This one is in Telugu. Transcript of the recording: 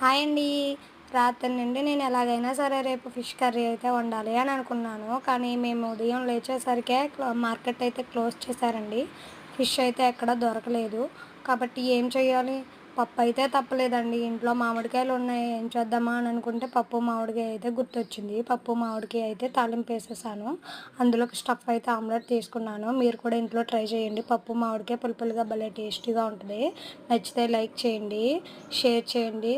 హాయ్ అండి. రాత్రి నుండి నేను ఎలాగైనా సరే రేపు ఫిష్ కర్రీ అయితే వండాలి అని అనుకున్నాను. కానీ మేము ఉదయం లేచేసరికే మార్కెట్ అయితే క్లోజ్ చేశారండి. ఫిష్ అయితే ఎక్కడ దొరకలేదు. కాబట్టి ఏం చేయాలి? పప్పు అయితే తప్పలేదండి. ఇంట్లో మామిడికాయలు ఉన్నాయి. ఏం చేద్దామా అని అనుకుంటే పప్పు మామిడికాయ అయితే గుర్తొచ్చింది. పప్పు మామిడికాయ అయితే తాలింపు వేసేసాను. అందులోకి స్టఫ్ అయితే ఆమ్లెట్ తీసుకున్నాను. మీరు కూడా ఇంట్లో ట్రై చేయండి. పప్పు మామిడికాయ పులుపులుగా భలే టేస్టీగా ఉంటుంది. నచ్చితే లైక్ చేయండి, షేర్ చేయండి,